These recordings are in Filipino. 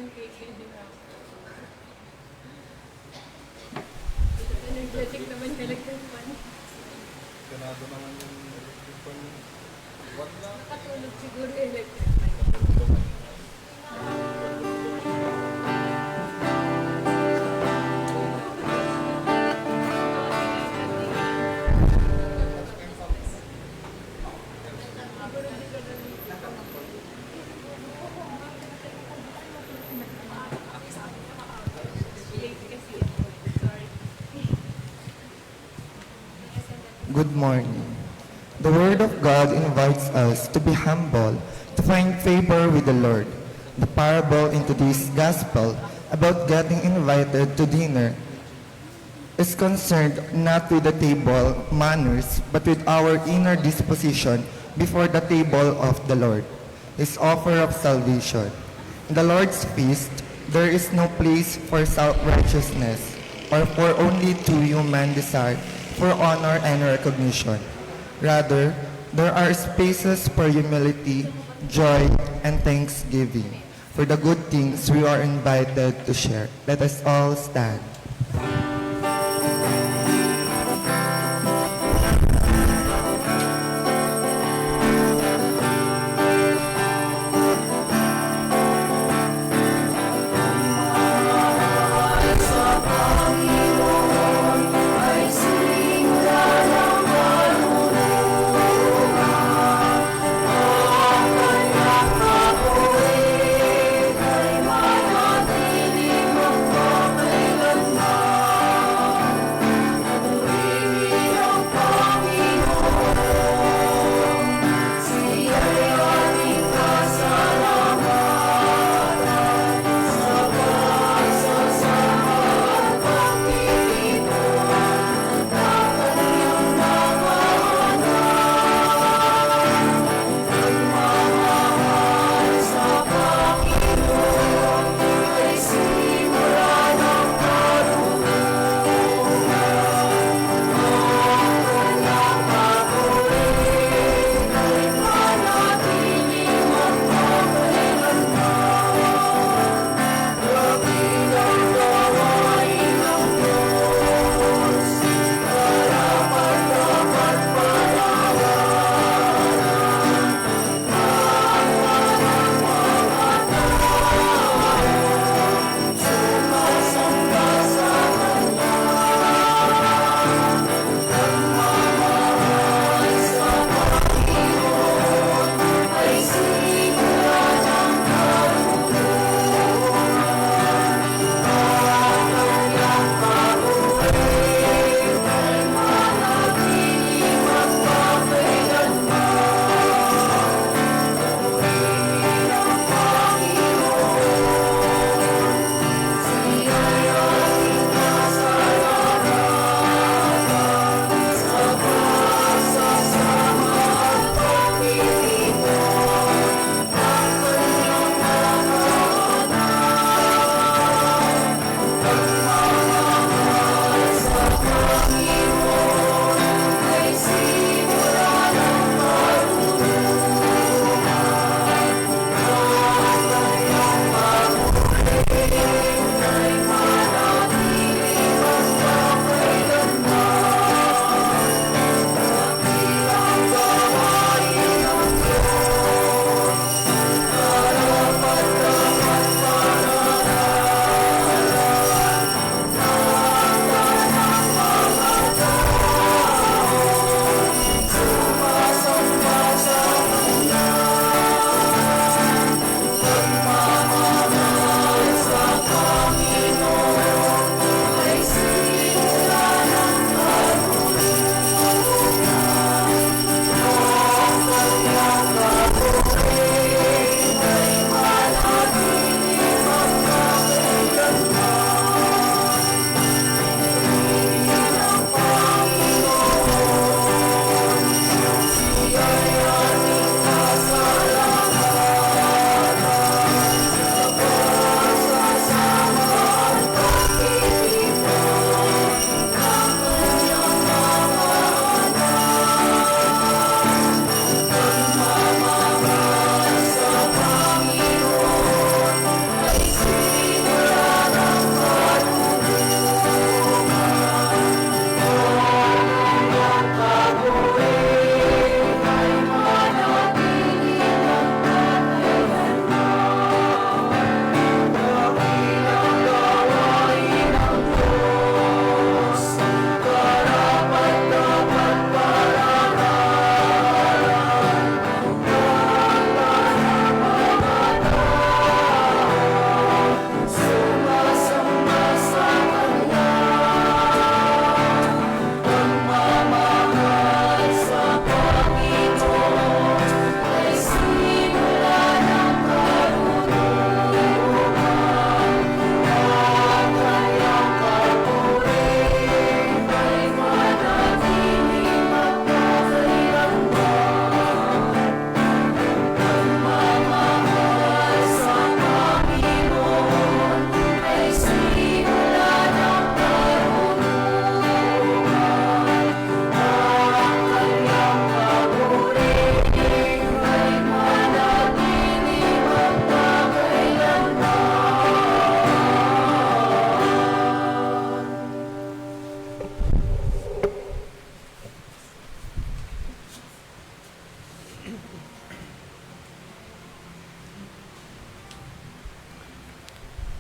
Energetic naman talaga man. Ganado naman yung electric fan. What na? Nakatulog siguro electric man. Good morning. The Word of God invites us to be humble, to find favor with the Lord. The parable in today's Gospel about getting invited to dinner is concerned not with the table manners, but with our inner disposition before the table of the Lord, His offer of salvation. In the Lord's feast, there is no place for self-righteousness or for only to human desire for honor and recognition. Rather, there are spaces for humility, joy, and thanksgiving for the good things we are invited to share. Let us all stand.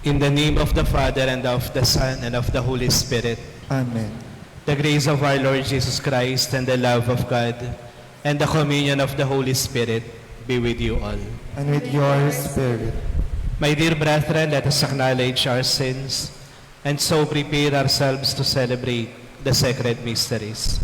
In the name of the Father, and of the Son, and of the Holy Spirit. Amen. The grace of our Lord Jesus Christ, and the love of God, and the communion of the Holy Spirit be with you all. And with your spirit. My dear brethren, let us acknowledge our sins, and so prepare ourselves to celebrate the sacred mysteries.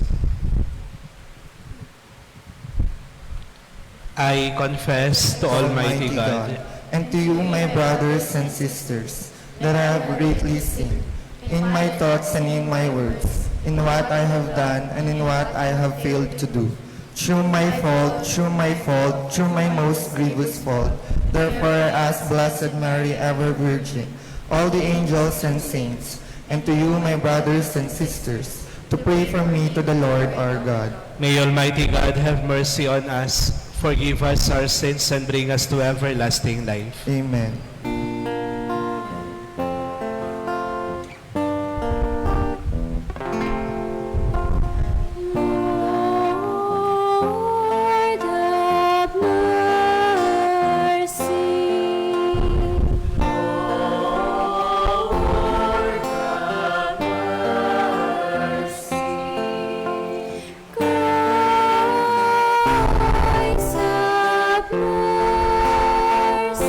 I confess to Almighty God and to you, my brothers and sisters, that I have greatly sinned in my thoughts and in my words, in what I have done and in what I have failed to do. Through my fault, through my most grievous fault. Therefore I ask Blessed Mary, ever Virgin, all the angels and saints, and to you, my brothers and sisters, to pray for me to the Lord our God. May Almighty God have mercy on us, forgive us our sins, and bring us to everlasting life. Amen. Lord have mercy. Lord have mercy. Christ have mercy.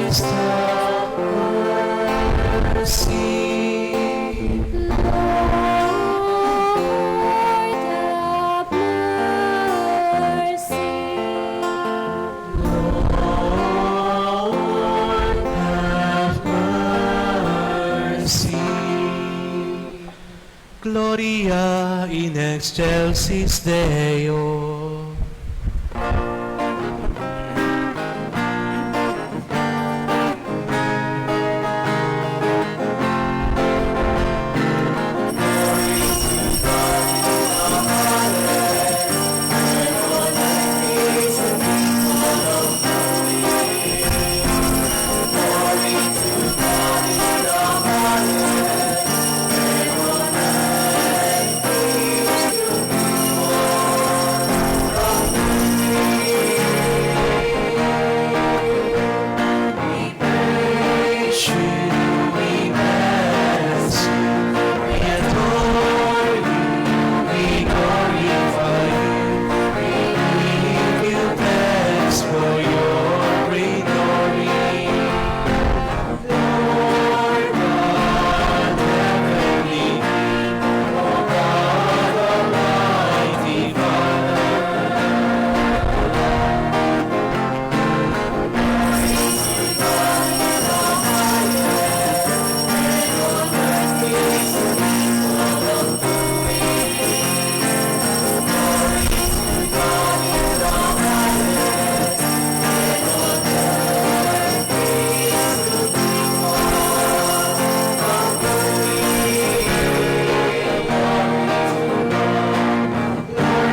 Christ have mercy. Lord have mercy. Gloria in excelsis Deo.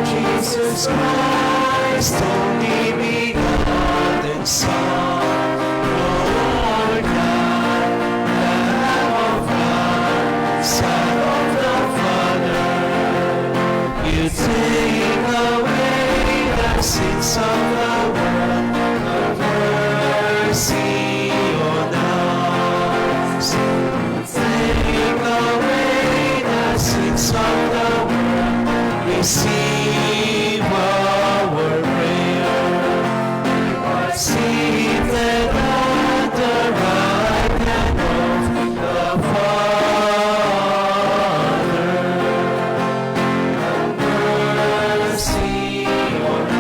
Jesus Christ, only begotten Son, Lord God, Lamb of God, Son of the Father, you take away the sins of the world, have mercy on us. Take away the sins of the world, receive our prayer. Seated at the right hand of the Father, have mercy on us.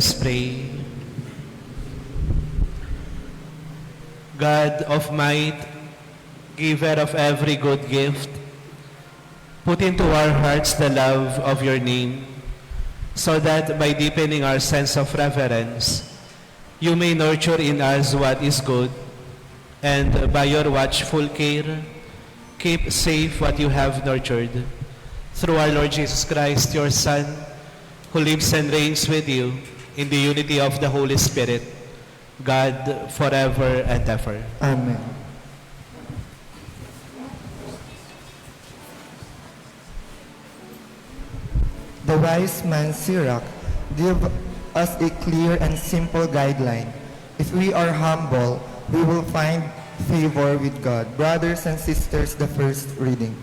us pray. God of might, giver of every good gift, put into our hearts the love of your name, so that by deepening our sense of reverence, you may nurture in us what is good, and by your watchful care, keep safe what you have nurtured. Through our Lord Jesus Christ, your Son, who lives and reigns with you in the unity of the Holy Spirit, God, forever and ever. Amen. The wise man Sirach give us a clear and simple guideline. If we are humble, we will find favor with God. Brothers and sisters, the first reading.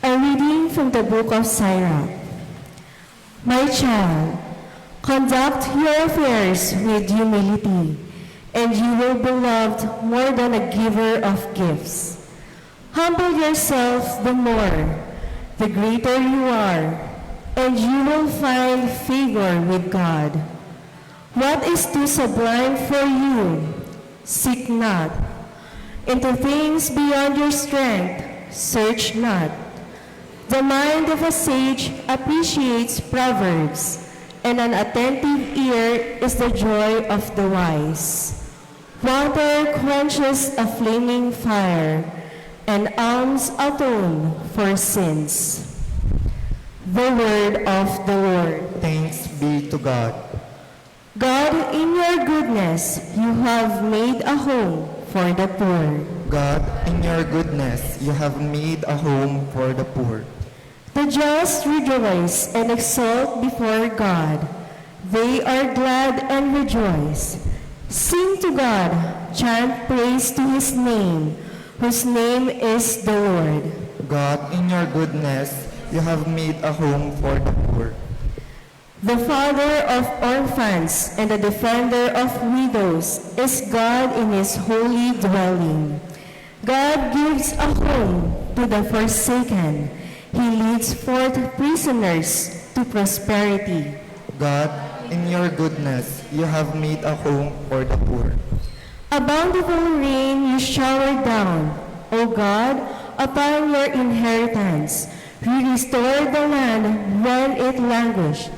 A reading from the book of Sirach. My child, conduct your affairs with humility, and you will be loved more than a giver of gifts. Humble yourself the more, the greater you are, and you will find favor with God. What is too sublime for you? Seek not. Into things beyond your strength, search not. The mind of a sage appreciates proverbs, and an attentive ear is the joy of the wise. Water quenches a flaming fire, and alms atone for sins. The word of the Lord. Thanks be to God. God, in your goodness, you have made a home for the poor. God, in your goodness, you have made a home for the poor. The just rejoice and exult before God. They are glad and rejoice. Sing to God, chant praise to his name, whose name is the Lord. God, in your goodness, you have made a home for the poor. The father of orphans and the defender of widows is God in his holy dwelling. God gives a home to the forsaken. He leads forth prisoners to prosperity. God, in your goodness, you have made a home for the poor. A bountiful rain you shower down, O God, upon your inheritance. You restore the land when it languished.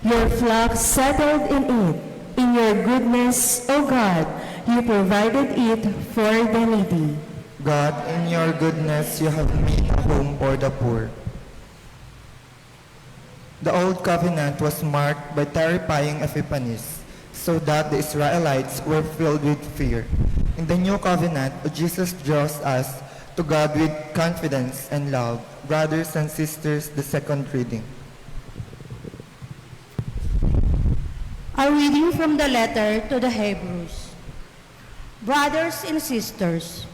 Your flock settled in it. In your goodness, O God, you provided it for the needy. God, in your goodness, you have made a home for the poor. The Old Covenant was marked by terrifying epiphanies, so that the Israelites were filled with fear. In the New Covenant, Jesus draws us to God with confidence and love. Brothers and sisters, the second reading. A reading from the letter to the Hebrews. Brothers and sisters,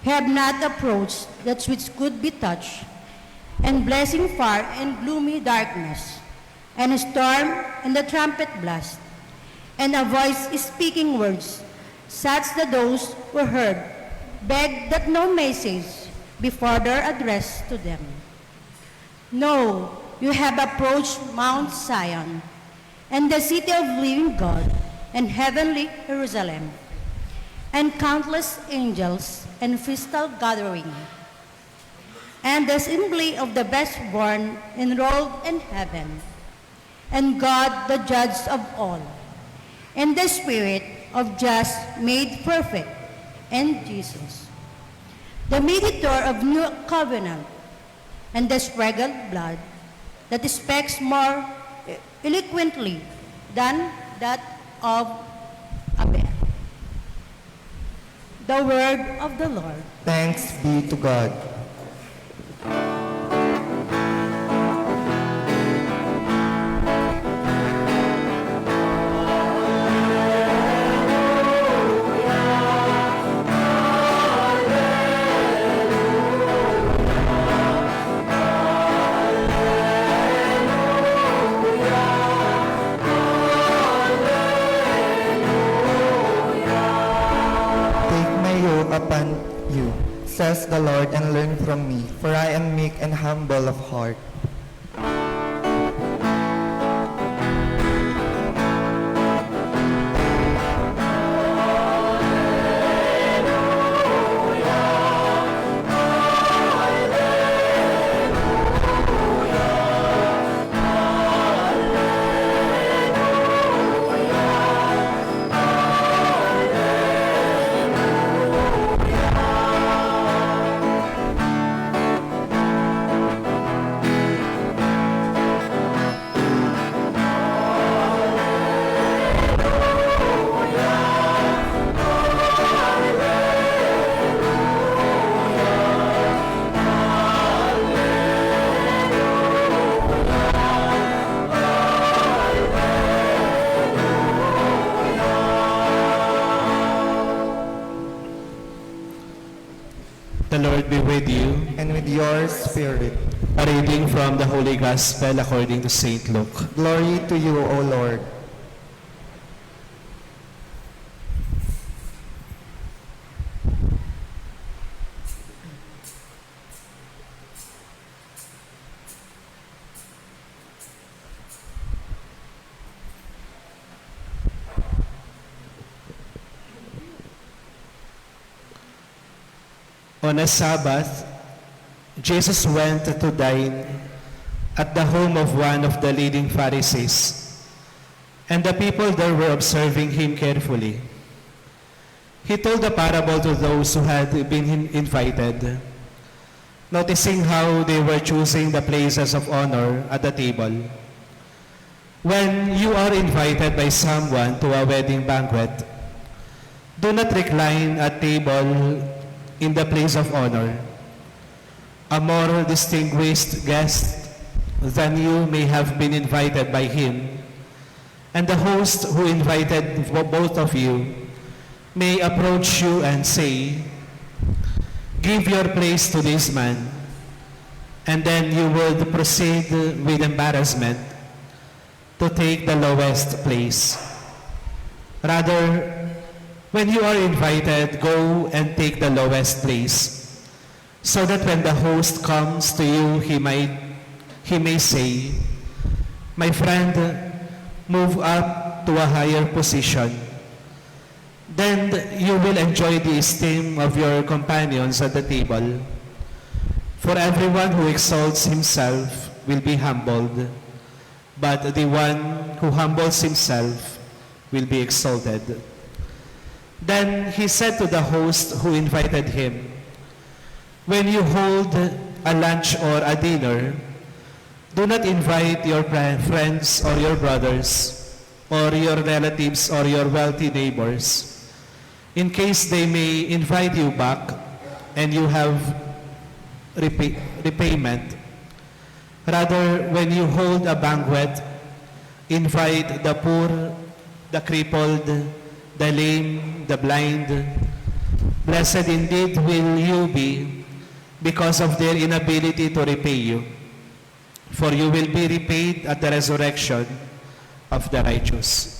have not approached that which could be touched, and blessing far in gloomy darkness, and a storm and the trumpet blast, and a voice speaking words, such that those who heard begged that no message be further addressed to them. No, you have approached Mount Zion, and the city of living God, and heavenly Jerusalem, and countless angels and festal gathering, and the assembly of the best-born enrolled in heaven, and God the judge of all, and the Spirit of just made perfect, and Jesus, the mediator of new covenant, and the sprinkled blood that speaks more eloquently than that of Abel. The word of the Lord. Thanks be to God. yoke upon you, says the Lord, and learn from me, for I am meek and humble of heart. The Lord be with you. And with your spirit. A reading from the Holy Gospel according to St. Luke. Glory to you, O Lord. On a Sabbath, Jesus went to dine at the home of one of the leading Pharisees, and the people there were observing him carefully. He told a parable to those who had been invited, noticing how they were choosing the places of honor at the table. When you are invited by someone to a wedding banquet, do not recline at table in the place of honor. A more distinguished guest than you may have been invited by him, and the host who invited both of you may approach you and say, "Give your place to this man," and then you would proceed with embarrassment to take the lowest place. Rather, when you are invited, go and take the lowest place, so that when the host comes to you, he may say, "My friend, move up to a higher position." Then you will enjoy the esteem of your companions at the table. For everyone who exalts himself will be humbled, but the one who humbles himself will be exalted. Then he said to the host who invited him, "When you hold a lunch or a dinner, do not invite your friends or your brothers or your relatives or your wealthy neighbors, in case they may invite you back and you have repayment. Rather, when you hold a banquet, invite the poor, the crippled, the lame, the blind. Blessed indeed will you be because of their inability to repay you, for you will be repaid at the resurrection of the righteous."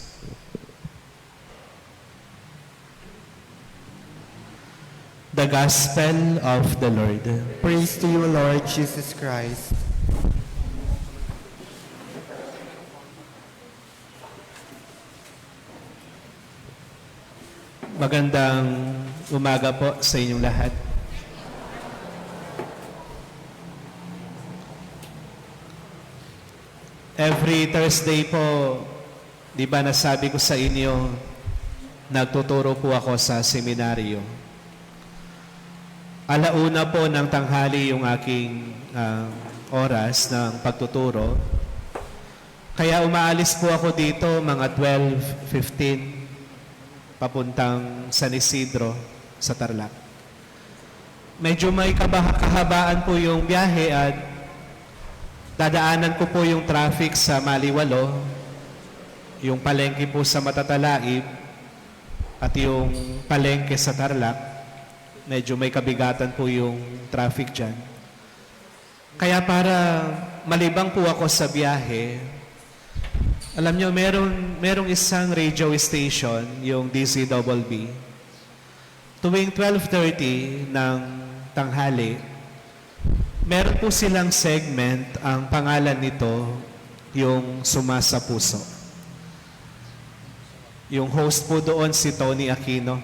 The Gospel of the Lord. Praise to you, Lord Jesus Christ. Magandang umaga po sa inyong lahat. Every Thursday po, di ba nasabi ko sa inyo, nagtuturo po ako sa seminaryo. Alauna po ng tanghali yung aking oras ng pagtuturo. Kaya umaalis po ako dito mga 12:15 papuntang San Isidro sa Tarlac. Medyo may kahabaan po yung biyahe at dadaanan ko po yung traffic sa Maliwalo, yung palengke po sa Matatalaib at yung palengke sa Tarlac. Medyo may kabigatan po yung traffic dyan. Kaya para malibang po ako sa biyahe, alam nyo, merong isang radio station, yung DZBB. tuwing 12:30 ng tanghali, meron po silang segment, ang pangalan nito, yung Suma sa Puso. Yung host po doon si Tony Aquino.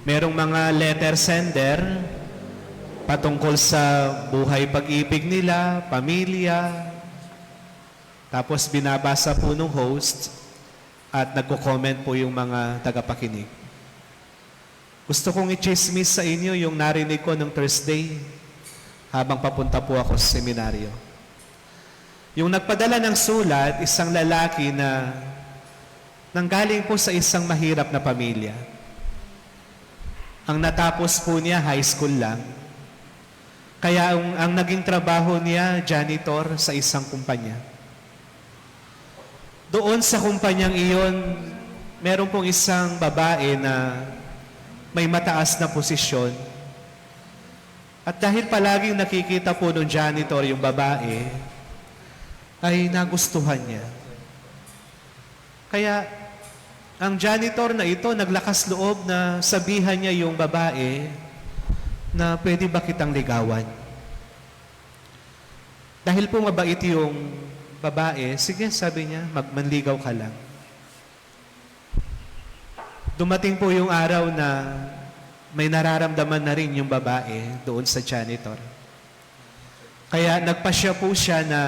Merong mga letter sender patungkol sa buhay pag-ibig nila, pamilya. Tapos binabasa po ng host at nagko-comment po yung mga tagapakinig. Gusto kong i-chismis sa inyo yung narinig ko ng Thursday habang papunta po ako sa seminaryo. Yung nagpadala ng sulat, isang lalaki na nanggaling po sa isang mahirap na pamilya. Ang natapos po niya, high school lang. Kaya ang naging trabaho niya, janitor sa isang kumpanya. Doon sa kumpanyang iyon, meron pong isang babae na may mataas na posisyon. At dahil palaging nakikita po ng janitor yung babae, ay nagustuhan niya. Kaya ang janitor na ito naglakas loob na sabihan niya yung babae na pwede ba kitang ligawan? Dahil po mabait yung babae, sige, sabi niya, manligaw ka lang. Dumating po yung araw na may nararamdaman na rin yung babae doon sa janitor. Kaya nagpasya po siya na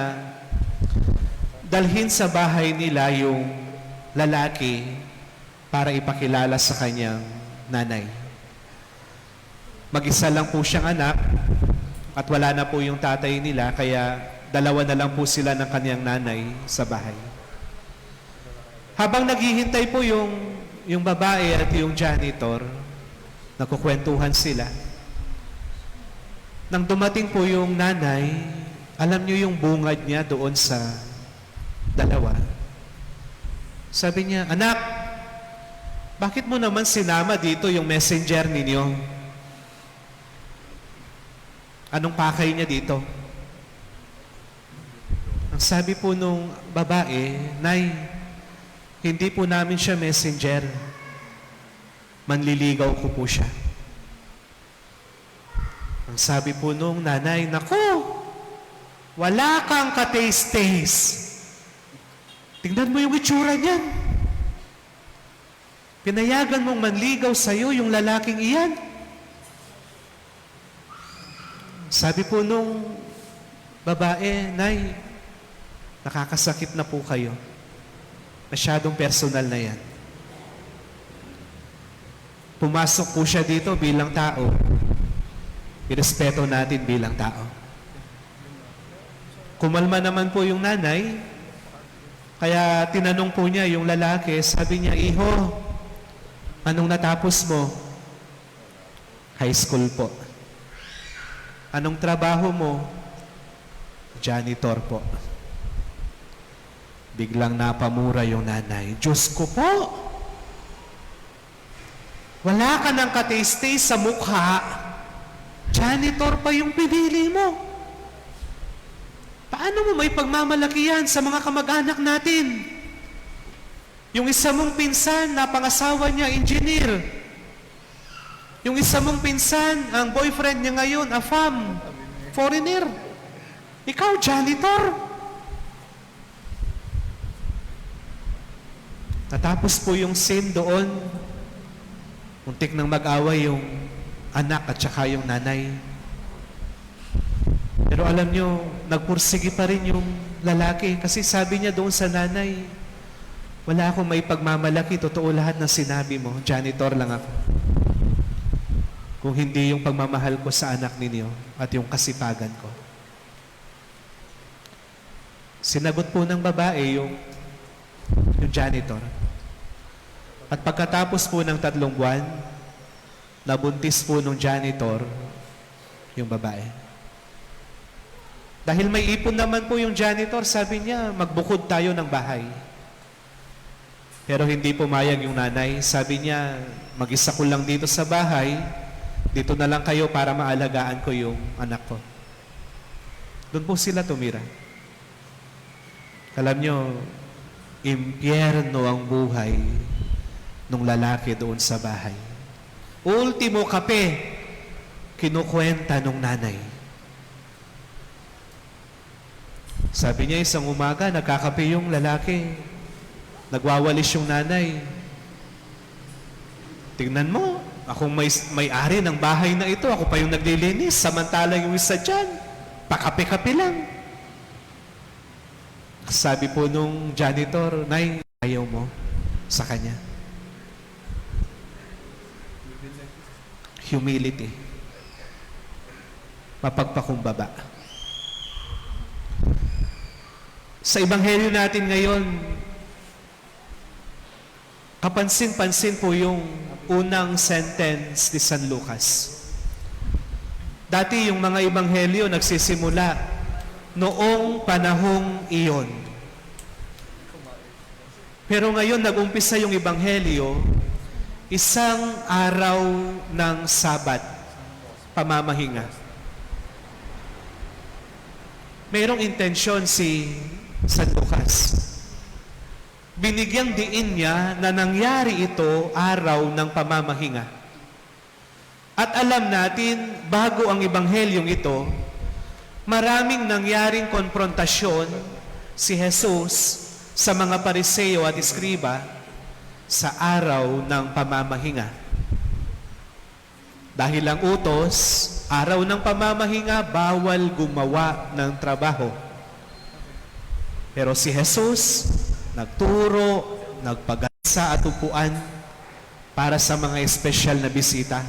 dalhin sa bahay nila yung lalaki para ipakilala sa kanyang nanay. Mag-isa lang po siyang anak at wala na po yung tatay nila, kaya dalawa na lang po sila ng kanyang nanay sa bahay. Habang naghihintay po yung babae at yung janitor, nagkukwentuhan sila. Nang dumating po yung nanay, alam niyo yung bungad niya doon sa dalawa. Sabi niya, anak, bakit mo naman sinama dito yung messenger ninyo? Anong pakay niya dito? Ang sabi po nung babae, Nay, hindi po namin siya messenger. Manliligaw ko po siya. Ang sabi po nung nanay, naku, wala kang kataste-taste. Tingnan mo yung itsura niyan. Pinayagan mong manligaw sa'yo yung lalaking iyan. Sabi po nung babae, Nay, nakakasakit na po kayo. Masyadong personal na yan. Pumasok po siya dito bilang tao. Irespeto natin bilang tao. Kumalma naman po yung nanay, kaya tinanong po niya yung lalaki, sabi niya, Iho, anong natapos mo? High school po. Anong trabaho mo? Janitor po. Biglang napamura yung nanay. Diyos ko po! Wala ka ng kataste sa mukha. Janitor pa yung pinili mo. Paano mo may pagmamalaki yan sa mga kamag-anak natin? Yung isa mong pinsan na pangasawa niya, engineer. Yung isa mong pinsan, ang boyfriend niya ngayon, AFAM, foreigner. Ikaw, janitor. Natapos po yung scene doon. Muntik nang mag-away yung anak at saka yung nanay. Pero alam nyo, nagpursige pa rin yung lalaki kasi sabi niya doon sa nanay, wala akong may pagmamalaki, totoo lahat ng sinabi mo, janitor lang ako. Kung hindi yung pagmamahal ko sa anak ninyo at yung kasipagan ko. Sinagot po ng babae yung janitor. At pagkatapos po ng 3 buwan, nabuntis po ng janitor yung babae. Dahil may ipon naman po yung janitor, sabi niya, magbukod tayo ng bahay. Pero hindi pumayag yung nanay. Sabi niya, mag-isa ko lang dito sa bahay, dito na lang kayo para maalagaan ko yung anak ko. Doon po sila tumira. Alam nyo, impyerno ang buhay nung lalaki doon sa bahay. Ultimo kape, kinukwenta nung nanay. Sabi niya isang umaga, nagkakape yung lalaki. Nagwawalis yung nanay. Tingnan mo, akong may-ari ng bahay na ito, ako pa yung naglilinis, samantala yung isa dyan, pakape-kape lang. Sabi po nung janitor, Nay, ayaw mo sa kanya. Humility. Mapagpakumbaba. Sa ebanghelyo natin ngayon, kapansin-pansin po yung unang sentence ni San Lucas. Dati yung mga ebanghelyo nagsisimula noong panahong iyon. Pero ngayon nag-umpisa yung ebanghelyo, isang araw ng Sabat, pamamahinga. Mayroong intensyon si San Lucas. Binigyang diin niya na nangyari ito araw ng pamamahinga. At alam natin, bago ang ebanghelyong ito, maraming nangyaring konfrontasyon si Jesus sa mga Pariseo at Iskriba sa araw ng pamamahinga. Dahil ang utos, araw ng pamamahinga, bawal gumawa ng trabaho. Pero si Jesus, nagturo, nagpagasa at upuan para sa mga espesyal na bisita.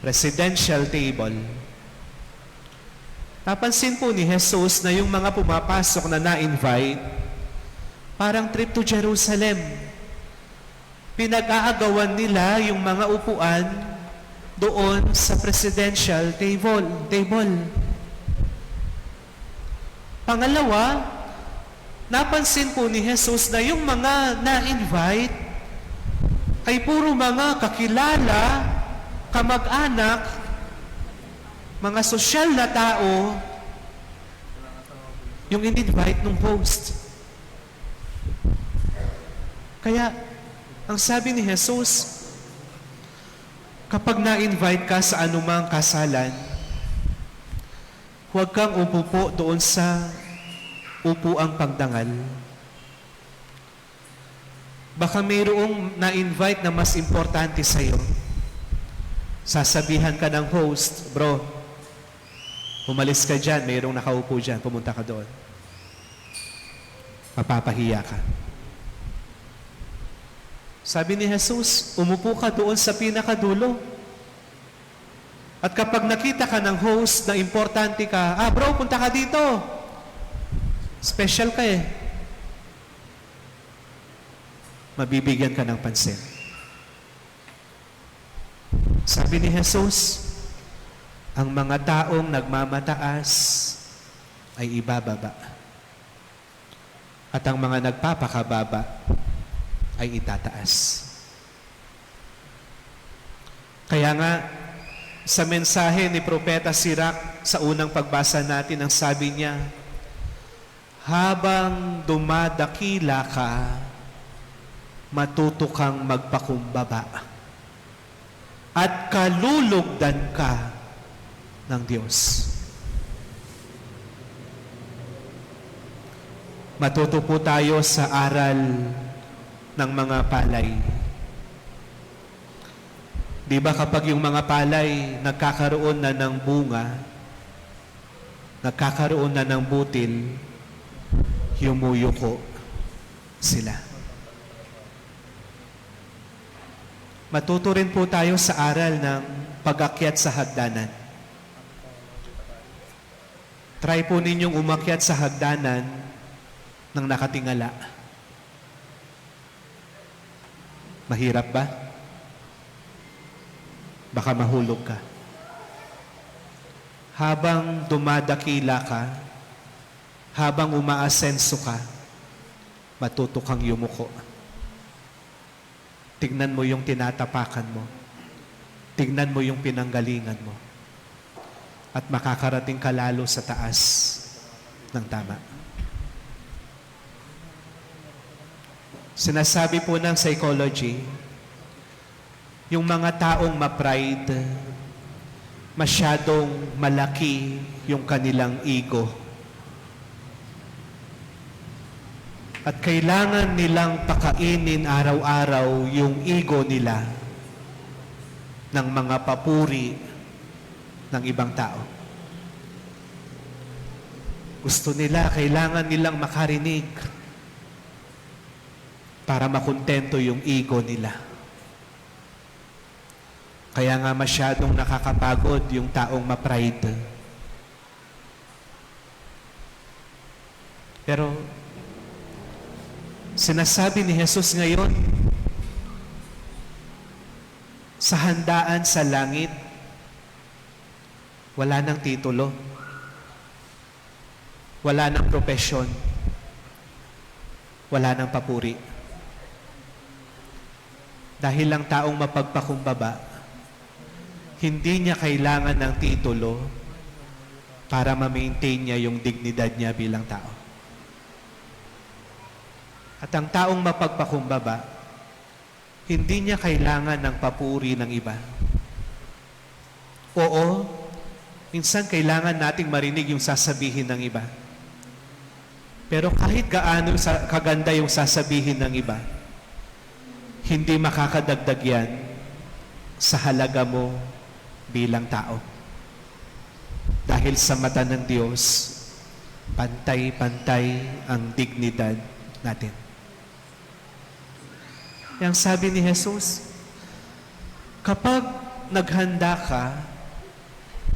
Residential table. Napansin po ni Jesus na yung mga pumapasok na na-invite, parang trip to Jerusalem. Pinag-aagawan nila yung mga upuan doon sa presidential table. Pangalawa, napansin po ni Jesus na yung mga na-invite ay puro mga kakilala, kamag-anak, mga sosyal na tao, yung in-invite ng host. Kaya, ang sabi ni Jesus, kapag na-invite ka sa anumang kasalan, huwag kang upupo doon sa upuang pagdangal. Baka mayroong na-invite na mas importante sa'yo. Sasabihan ka ng host, bro, umalis ka dyan, mayroong nakaupo dyan, pumunta ka doon. Mapapahiya ka. Sabi ni Jesus, umupo ka doon sa pinakadulo. At kapag nakita ka ng host na importante ka, bro, punta ka dito. Special ka eh. Mabibigyan ka ng pansin. Sabi ni Jesus, ang mga taong nagmamataas ay ibababa. At ang mga nagpapakababa ay itataas. Kaya nga, sa mensahe ni Propeta Sirach, sa unang pagbasa natin, ang sabi niya, habang dumadakila ka, matuto kang magpakumbaba at kalulugdan ka ng Diyos. Matuto po tayo sa aral ng mga palay. Di ba kapag yung mga palay nagkakaroon na ng bunga, nagkakaroon na ng butil, yumuyuko sila. Matuto rin po tayo sa aral ng pag-akyat sa hagdanan. Try po ninyong umakyat sa hagdanan ng nakatingala. Mahirap ba? Baka mahulog ka. Habang dumadakila ka, habang umaasenso ka, matuto kang yumuko. Tignan mo yung tinatapakan mo. Tignan mo yung pinanggalingan mo. At makakarating ka lalo sa taas ng tama. Sinasabi po ng psychology, yung mga taong ma-pride, masyadong malaki yung kanilang ego. At kailangan nilang pakainin araw-araw yung ego nila ng mga papuri ng ibang tao. Gusto nila, kailangan nilang makarinig para makontento yung ego nila. Kaya nga masyadong nakakapagod yung taong ma-pride. Pero sinasabi ni Jesus ngayon, sa handaan sa langit, wala nang titulo, wala nang propesyon, wala nang papuri. Dahil lang taong mapagpakumbaba, hindi niya kailangan ng titulo para ma-maintain niya yung dignidad niya bilang tao. At ang taong mapagpakumbaba, hindi niya kailangan ng papuri ng iba. Oo, minsan kailangan nating marinig yung sasabihin ng iba. Pero kahit gaano kaganda yung sasabihin ng iba, hindi makakadagdag yan sa halaga mo bilang tao. Dahil sa mata ng Diyos, pantay-pantay ang dignidad natin. Yang sabi ni Jesus, kapag naghanda ka,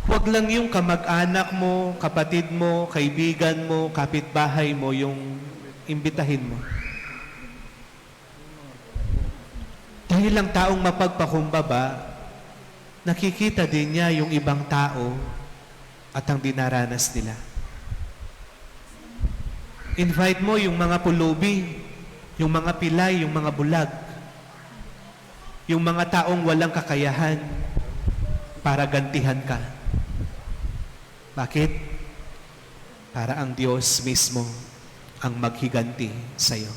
huwag lang yung kamag-anak mo, kapatid mo, kaibigan mo, kapitbahay mo yung imbitahin mo. Dahil lang taong mapagpakumbaba, nakikita din niya yung ibang tao at ang dinaranas nila. Invite mo yung mga pulubi, yung mga pilay, yung mga bulag, yung mga taong walang kakayahan para gantihan ka. Bakit? Para ang Diyos mismo ang maghiganti sa iyo.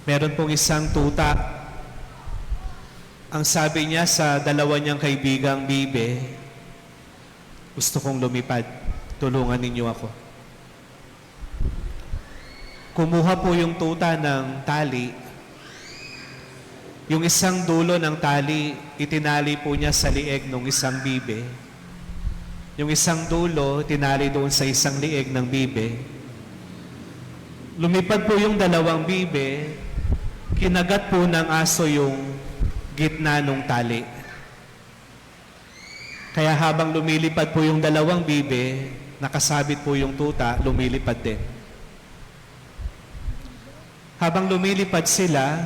Meron pong isang tuta. Ang sabi niya sa dalawa niyang kaibigang bibe, gusto kong lumipad, tulungan ninyo ako. Kumuha po yung tuta ng tali. Yung isang dulo ng tali, itinali po niya sa lieg ng isang bibe. Yung isang dulo, tinali doon sa isang lieg ng bibe. Lumipad po yung dalawang bibe, kinagat po ng aso yung gitna ng tali. Kaya habang lumilipad po yung dalawang bibe, nakasabit po yung tuta, lumilipad din. Habang lumilipad sila,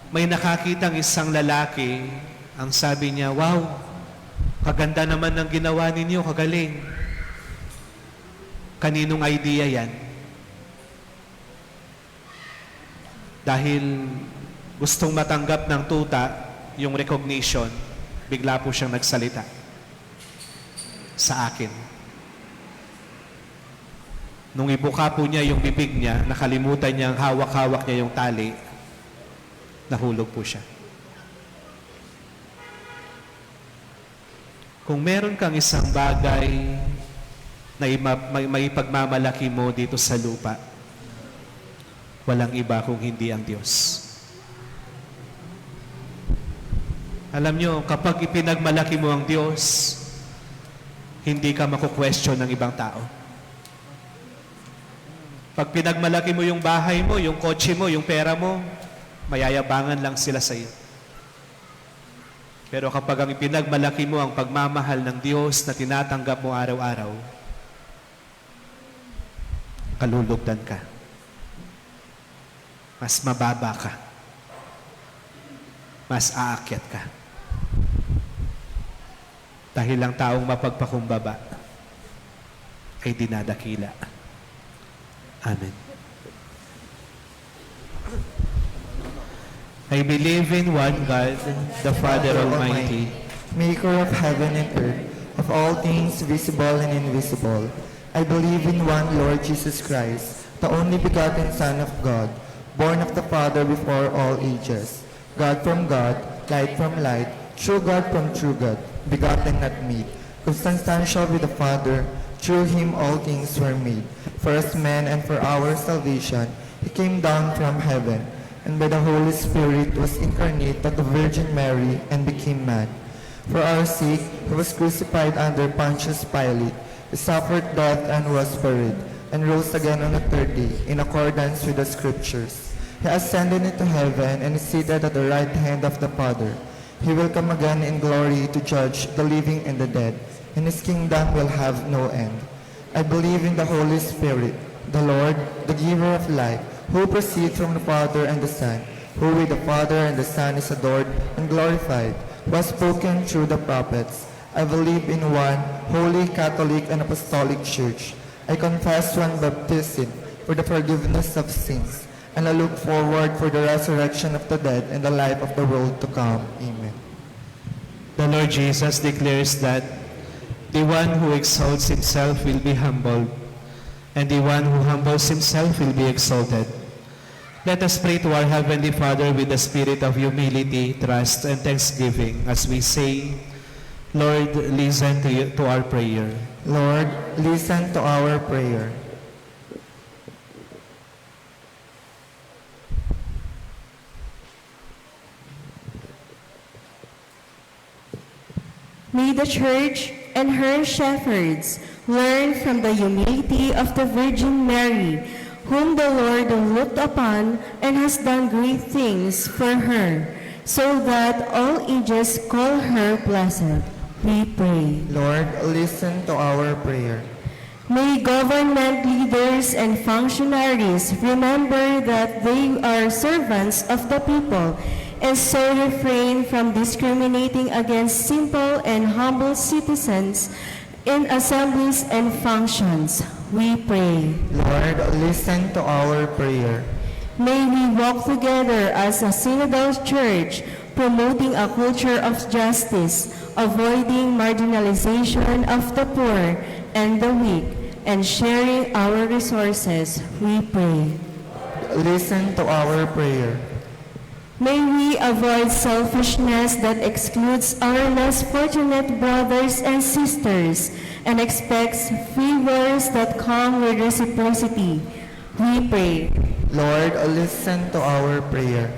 may nakakitang isang lalaki, ang sabi niya, "Wow, kaganda naman ng ginawa ninyo, kagaling. Kaninong idea yan?" Dahil gustong matanggap ng tuta yung recognition, bigla po siyang nagsalita, "Sa akin." Nung ibuka po niya yung bibig niya, nakalimutan niyang hawak-hawak niya yung tali, nahulog po siya. Kung meron kang isang bagay na may pagmamalaki mo dito sa lupa, walang iba kung hindi ang Diyos. Alam nyo, kapag ipinagmalaki mo ang Diyos, hindi ka maku-question ng ibang tao. Pag pinagmalaki mo yung bahay mo, yung kotse mo, yung pera mo, mayayabangan lang sila sa iyo. Pero kapag ang ipinagmalaki mo ang pagmamahal ng Diyos na tinatanggap mo araw-araw, kalulugdan ka. Mas mababa ka. Mas aakyat ka. Dahil ang taong mapagpakumbaba ay dinadakila. Amen. I believe in one God, the Father Almighty, maker of heaven and earth, of all things visible and invisible. I believe in one Lord Jesus Christ, the only begotten Son of God, born of the Father before all ages, God from God, light from light, true God from true God, begotten not made, consubstantial with the Father, through him all things were made. For us men and for our salvation, he came down from heaven, and by the Holy Spirit was incarnate of the Virgin Mary and became man. For our sake, he was crucified under Pontius Pilate. He suffered death and was buried, and rose again on the third day, in accordance with the Scriptures. He ascended into heaven and is seated at the right hand of the Father. He will come again in glory to judge the living and the dead, and his kingdom will have no end. I believe in the Holy Spirit, the Lord, the giver of life, who proceeds from the Father and the Son, who with the Father and the Son is adored and glorified, who has spoken through the prophets. I believe in one holy, Catholic, and Apostolic Church. I confess one baptism for the forgiveness of sins, and I look forward for the resurrection of the dead and the life of the world to come. Amen. The Lord Jesus declares that the one who exalts himself will be humbled, and the one who humbles himself will be exalted. Let us pray to our Heavenly Father with the spirit of humility, trust, and thanksgiving as we say, Lord, listen to our prayer. Lord, listen to our prayer. May the Church and her shepherds learn from the humility of the Virgin Mary, whom the Lord looked upon and has done great things for her, so that all ages call her blessed. We pray. Lord, listen to our prayer. May government leaders and functionaries remember that they are servants of the people, and so refrain from discriminating against simple and humble citizens in assemblies and functions. We pray. Lord, listen to our prayer. May we walk together as a synodal church, promoting a culture of justice, avoiding marginalization of the poor and the weak, and sharing our resources. We pray. Listen to our prayer. May we avoid selfishness that excludes our less fortunate brothers and sisters and expects favors that come with reciprocity. We pray. Lord, listen to our prayer.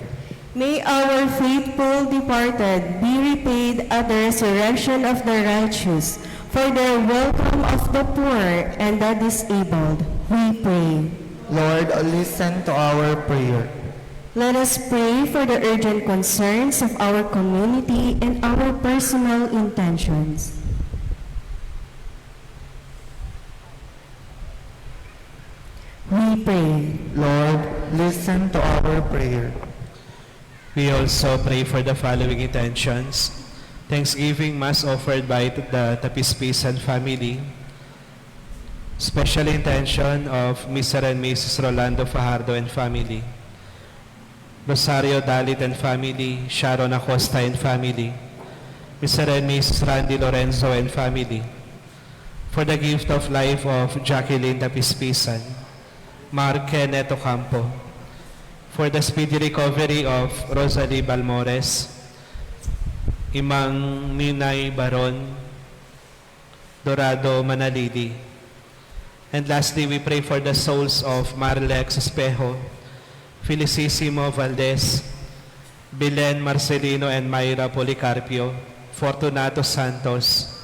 May our faithful departed be repaid at the resurrection of the righteous for their welcome of the poor and the disabled. We pray. Lord, listen to our prayer. Let us pray for the urgent concerns of our community and our personal intentions. We pray. Lord, listen to our prayer. We also pray for the following intentions. Thanksgiving Mass offered by the Tapispisan family. Special intention of Mr. and Mrs. Rolando Fajardo and family. Rosario Dalit and family, Sharon Acosta and family, Mr. and Mrs. Randy Lorenzo and family. For the gift of life of Jacqueline Tapispisan, Mark Kenneth Ocampo. For the speedy recovery of Rosalie Balmores, Imang Ninay Baron, Dorado Manalidi. And lastly, we pray for the souls of Marlex Espejo, Felicissimo Valdez, Belen Marcelino and Myra Policarpio, Fortunato Santos,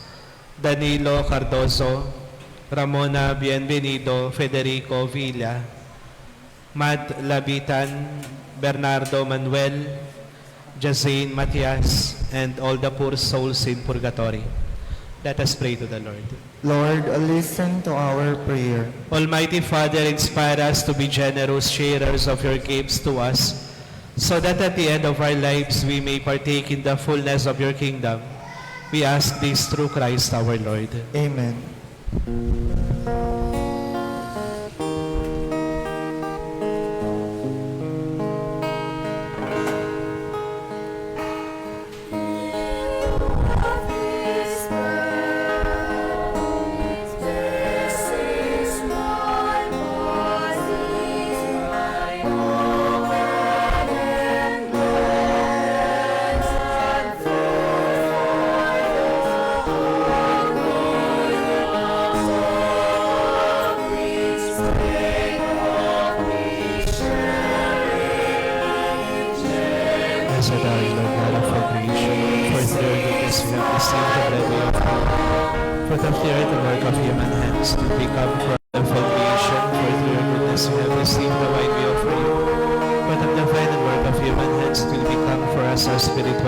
Danilo Cardozo, Ramona Bienvenido, Federico Villa, Mad Labitan, Bernardo Manuel, Jazine Matias, and all the poor souls in purgatory. Let us pray to the Lord. Lord, listen to our prayer. Almighty Father, inspire us to be generous sharers of your gifts to us, so that at the end of our lives we may partake in the fullness of your kingdom. We ask this through Christ our Lord. Amen. Lord God of all creation. For through your goodness we have received the bread we offer. Fruit of the earth, the work of human hands, to become for of all creation. For through your goodness we have received the wine we offer you. Fruit of the vine and work of human hands, to become for us our spiritual.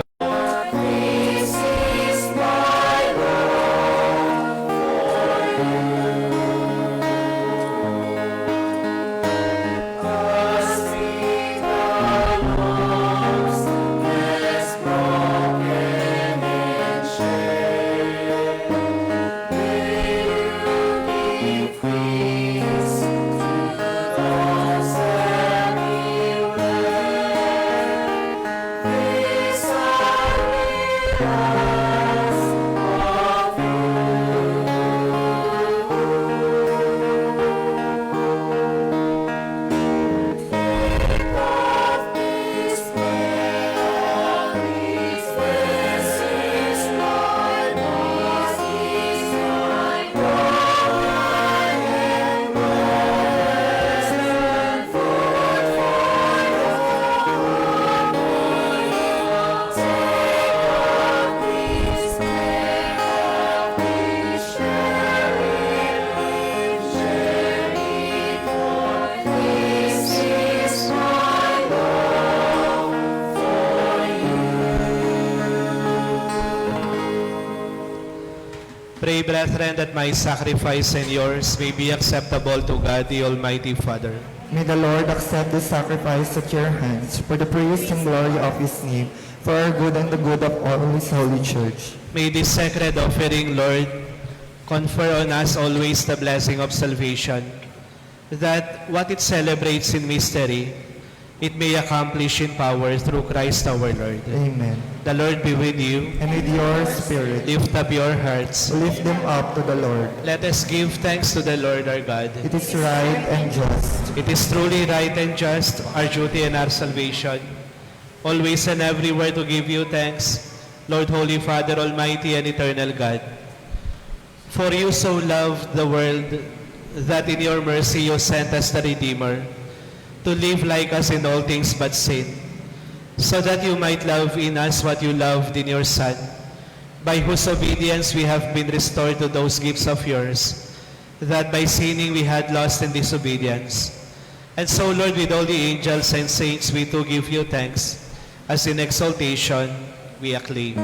Pray, brethren, that my sacrifice and yours may be acceptable to God, the Almighty Father. May the Lord accept the sacrifice at your hands for the praise and glory of his name, for our good and the good of all his holy church. May this sacred offering, Lord, confer on us always the blessing of salvation, that what it celebrates in mystery, it may accomplish in power through Christ our Lord. Amen. The Lord be with you. And with your spirit, Lift up your hearts. lift them up to the Lord. Let us give thanks to the Lord our God. It is right and just. It is truly right and just, our duty and our salvation, always and everywhere to give you thanks, Lord, Holy Father, Almighty and Eternal God. For you so loved the world that in your mercy you sent us the Redeemer, to live like us in all things but sin, so that you might love in us what you loved in your Son, by whose obedience we have been restored to those gifts of yours, that by sinning we had lost in disobedience. And so, Lord, with all the angels and saints, we too give you thanks, as in exaltation we acclaim.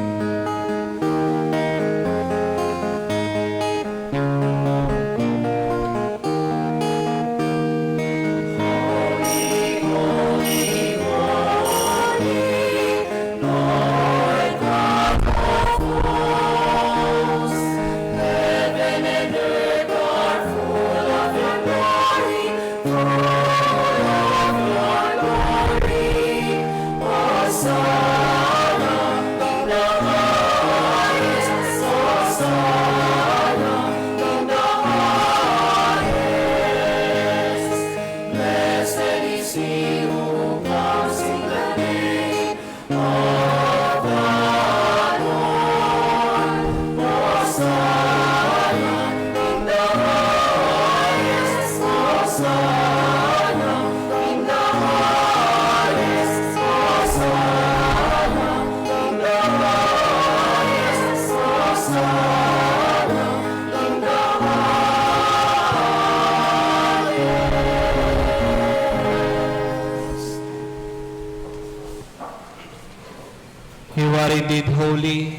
You are indeed holy,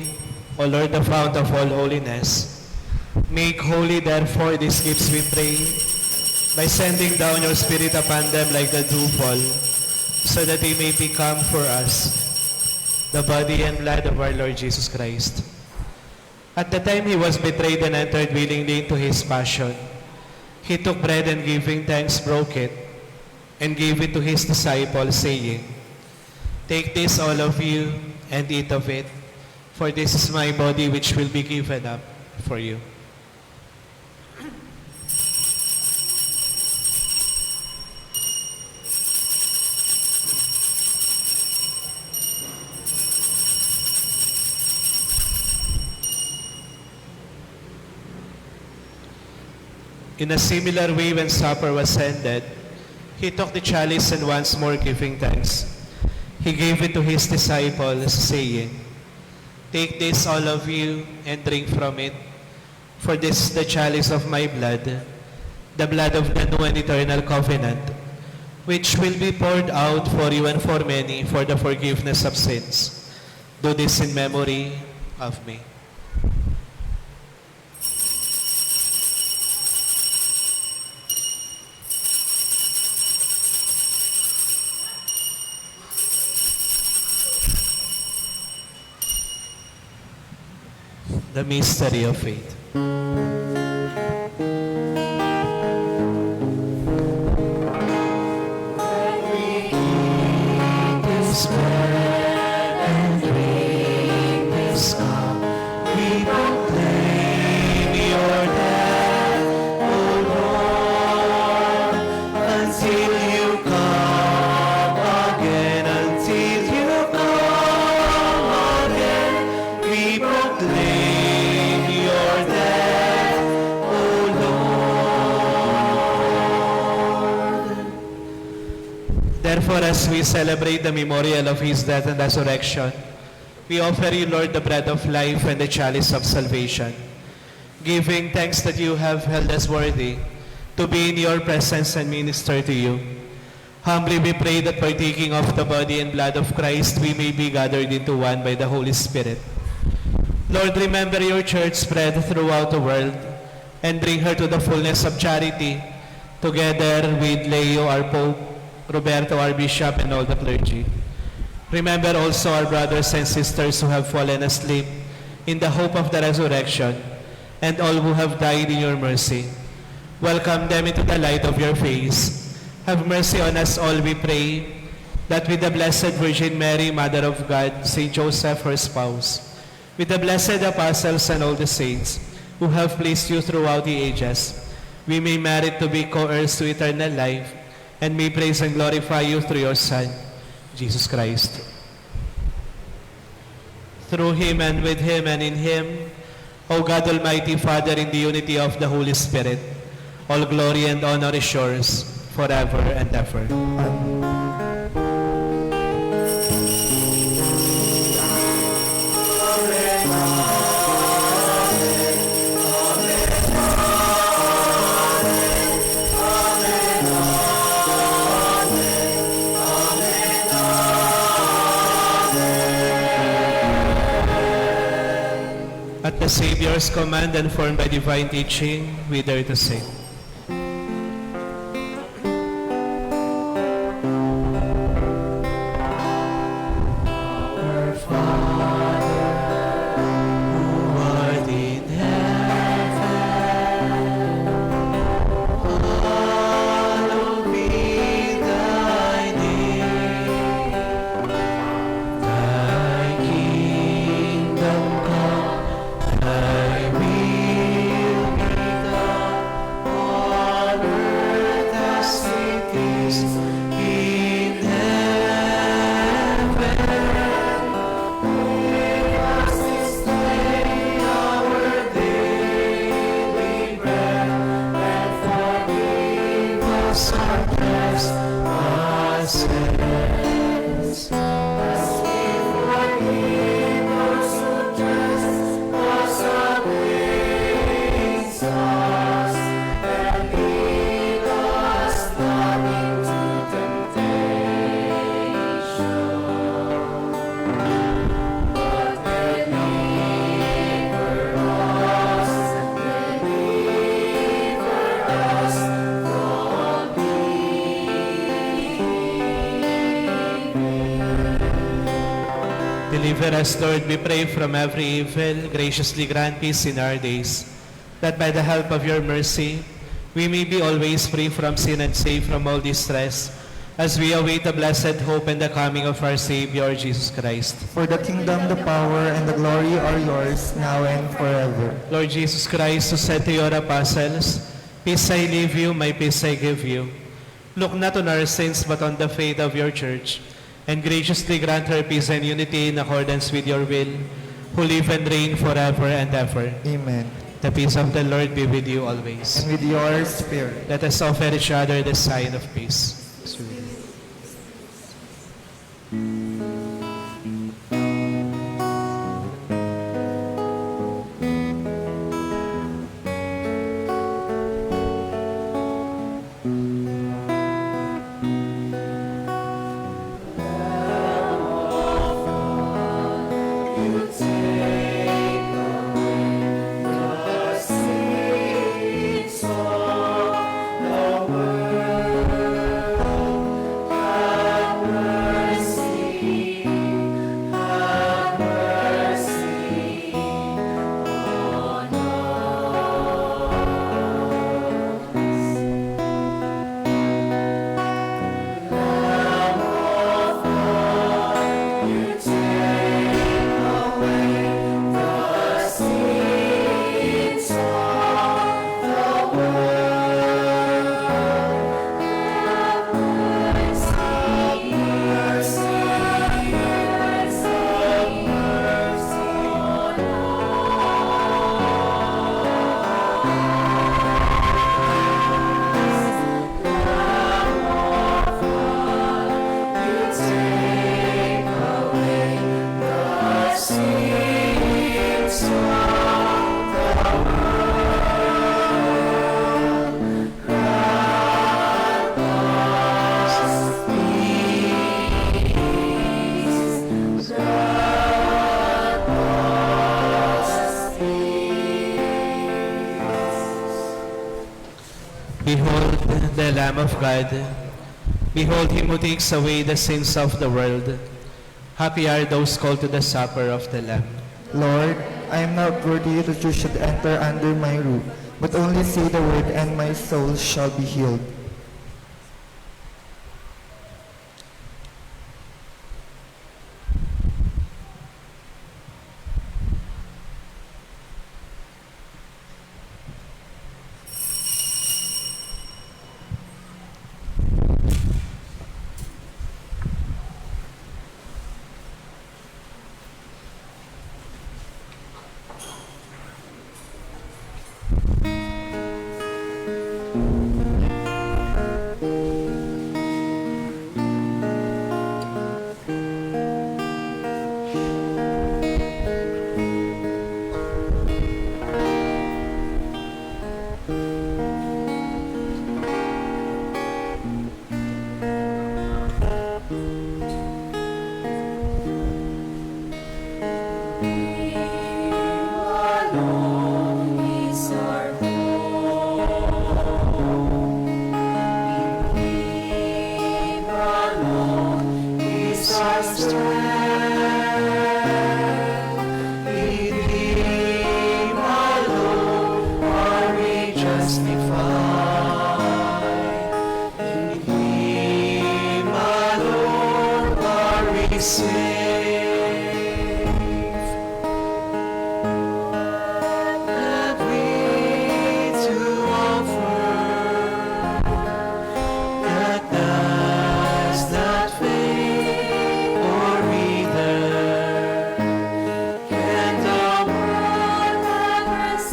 O Lord, the fount of all holiness. Make holy, therefore, these gifts, we pray, by sending down your Spirit upon them like the dewfall, so that they may become for us the body and blood of our Lord Jesus Christ. At the time he was betrayed and entered willingly into his passion, he took bread and giving thanks broke it, and gave it to his disciples, saying, "Take this, all of you, and eat of it, for this is my body which will be given up for you." In a similar way, when supper was ended, he took the chalice and once more giving thanks, He gave it to his disciples, saying, "Take this, all of you, and drink from it, for this is the chalice of my blood, the blood of the new and eternal covenant, which will be poured out for you and for many for the forgiveness of sins. Do this in memory of me." The mystery of faith. This bread and drink this cup, we proclaim your death, O Lord, until you come again, until you come again, we proclaim your death, O Lord. Therefore, as we celebrate the memorial of his death and resurrection, we offer you, Lord, the bread of life and the chalice of salvation, giving thanks that you have held us worthy to be in your presence and minister to you. Humbly we pray that partaking of the body and blood of Christ, we may be gathered into one by the Holy Spirit. Lord, remember your church spread throughout the world and bring her to the fullness of charity, together with Leo, our Pope, Roberto, our Bishop, and all the clergy. Remember also our brothers and sisters who have fallen asleep in the hope of the resurrection, and all who have died in your mercy. Welcome them into the light of your face. Have mercy on us all, we pray, that with the Blessed Virgin Mary, Mother of God, Saint Joseph, her spouse, with the blessed apostles and all the saints who have pleased you throughout the ages, we may merit to be co-heirs to eternal life, and may praise and glorify you through your Son, Jesus Christ. Through him and with him and in him, O God, Almighty Father, in the unity of the Holy Spirit, all glory and honor is yours forever and ever. At the Savior's command and formed by divine teaching, we dare to sing. Our Father, who art in heaven, hallowed be thy name. Thy kingdom come, thy will be done, on earth as it is in heaven. Give us this day our daily bread, and forgive us our trespasses, as we forgive those who trespass against us. And lead us not into temptation, but deliver us from evil. Deliver us, Lord, we pray, from every evil. Graciously grant peace in our days, that by the help of your mercy, we may be always free from sin and safe from all distress, as we await the blessed hope and the coming of our Savior, Jesus Christ. For the kingdom, the power, and the glory are yours, now and forever. Lord Jesus Christ, who said to your apostles, "Peace I leave you, my peace I give you," look not on our sins, but on the faith of your church, and graciously grant her peace and unity in accordance with your will, who live and reign forever and ever. Amen. The peace of the Lord be with you always. And with your spirit. Let us offer each other the sign of peace. Behold the Lamb of God. Behold him who takes away the sins of the world. Happy are those called to the supper of the Lamb. Lord, I am not worthy that you should enter under my roof, but only say the word and my soul shall be healed.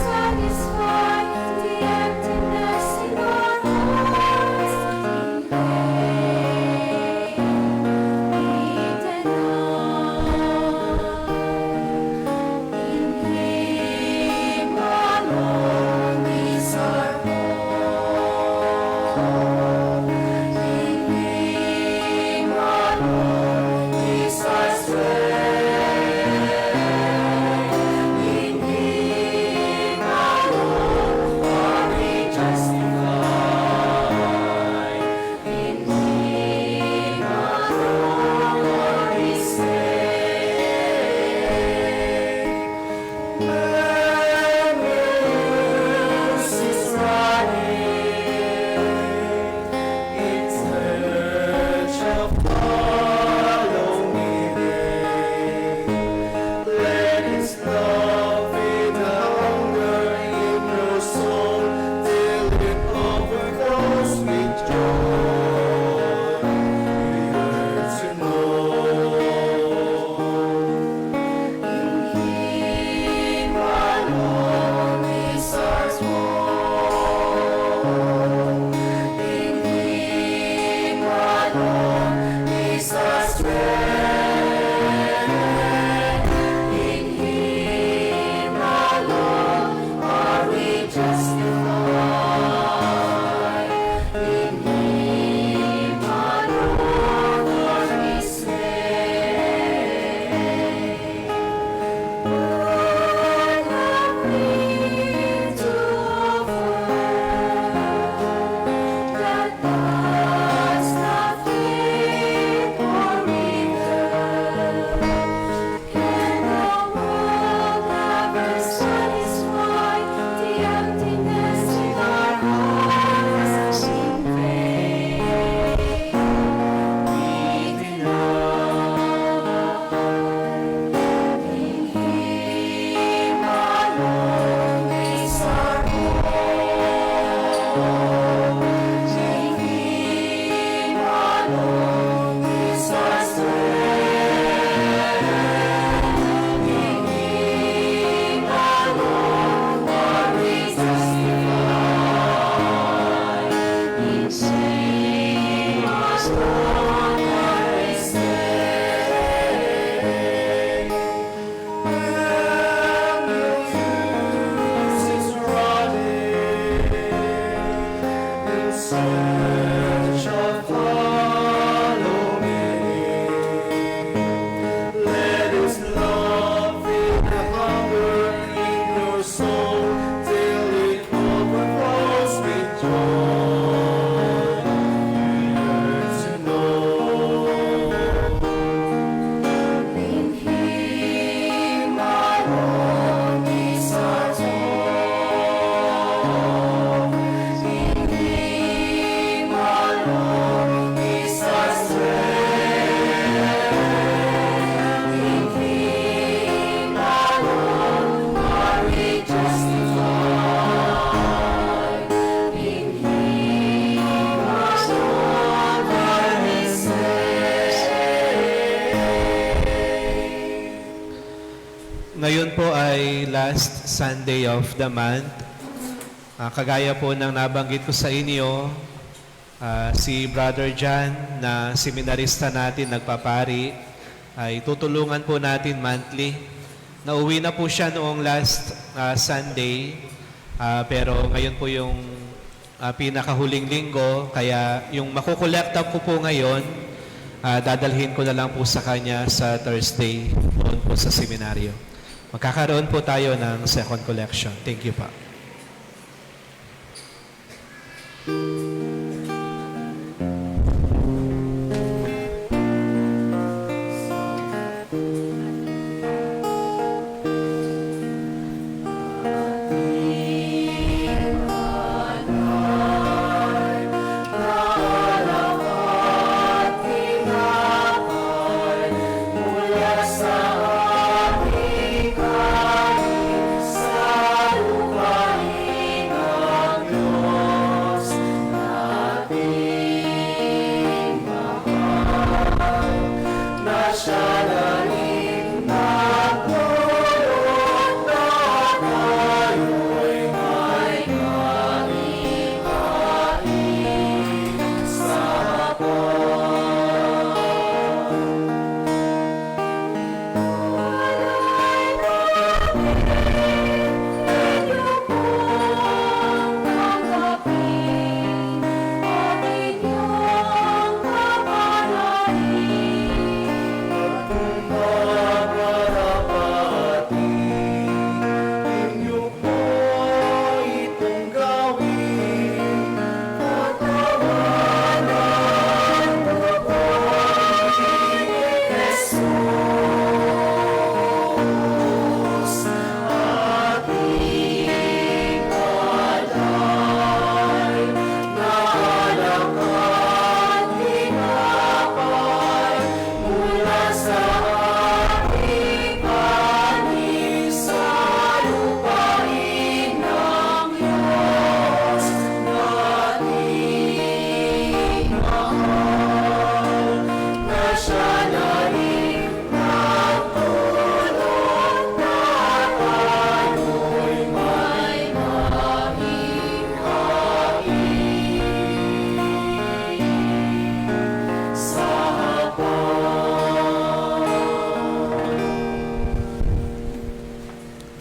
Satisfy the emptiness. Ngayon po ay last Sunday of the month. Kagaya po ng nabanggit ko sa inyo, si Brother John na seminarista natin, nagpapari, ay tutulungan po natin monthly. Nauwi na po siya noong last Sunday, pero ngayon po yung pinakahuling linggo, kaya yung makukolekta ko po ngayon, dadalhin ko na lang po sa kanya sa Thursday doon po sa seminaryo. Magkakaroon po tayo ng second collection. Thank you pa.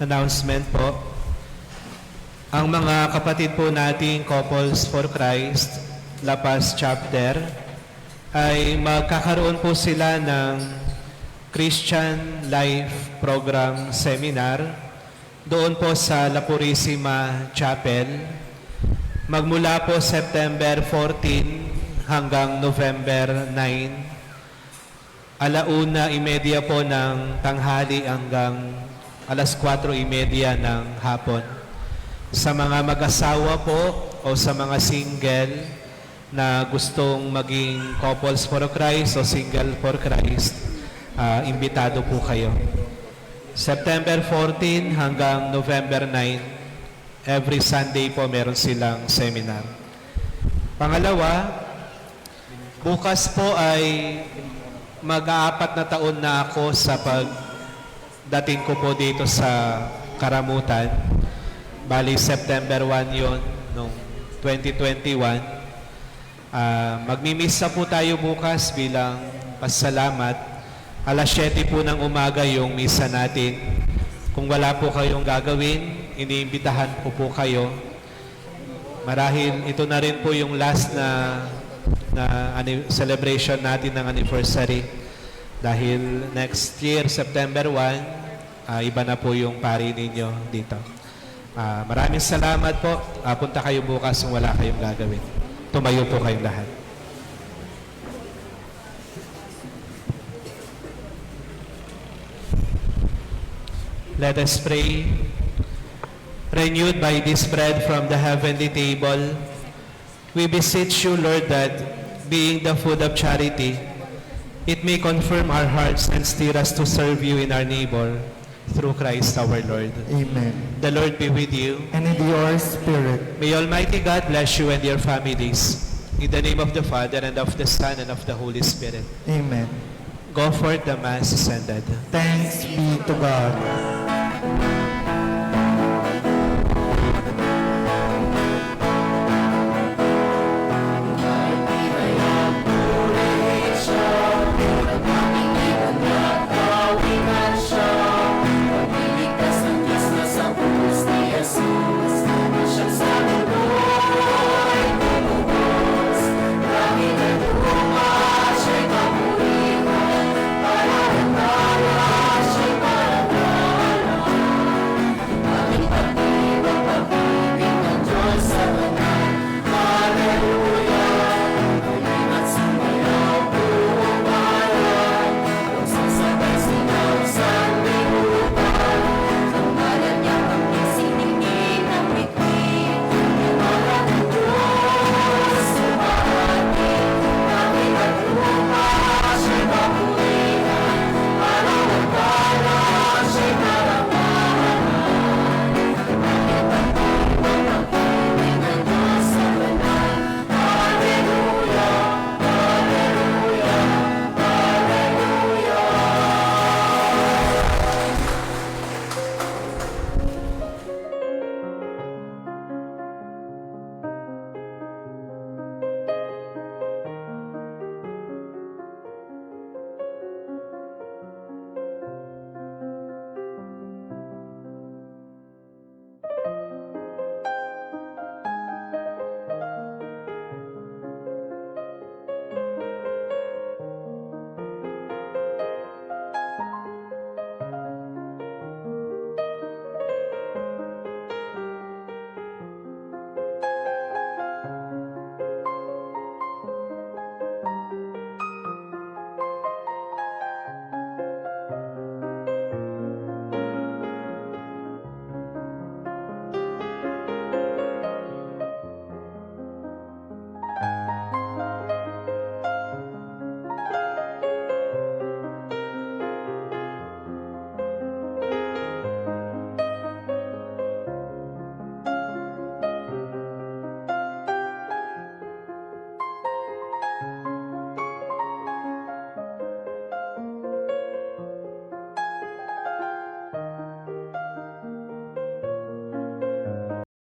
Announcement po. Ang mga kapatid po nating Couples for Christ, La Paz Chapter, ay magkakaroon po sila ng Christian Life Program Seminar doon po sa La Purisima Chapel. Magmula po September 14 hanggang November 9. 1:30 po ng tanghali hanggang 4:30 ng hapon. Sa mga mag-asawa po o sa mga single na gustong maging Couples for Christ o Single for Christ, imbitado po kayo. September 14 hanggang November 9, every Sunday po meron silang seminar. Pangalawa, bukas po ay mag-4 na taon na ako sa dating ko po dito sa Karamutan. Bali, September 1 yon noong 2021. Magmimisa po tayo bukas bilang pasalamat. 7:00 po ng umaga yung misa natin. Kung wala po kayong gagawin, iniimbitahan po kayo. Marahil ito na rin po yung last na celebration natin ng anniversary. Dahil next year, September 1, iba na po yung pari ninyo dito. Maraming salamat po. Punta kayo bukas kung wala kayong gagawin. Tumayo po kayong lahat. Let us pray. Renewed by this bread from the heavenly table, we beseech you, Lord, that being the food of charity, it may confirm our hearts and steer us to serve you in our neighbor, through Christ our Lord. Amen. The Lord be with you. And in your spirit. May Almighty God bless you and your families. In the name of the Father, and of the Son, and of the Holy Spirit. Amen. Go forth, the Mass is ended. Thanks be to God.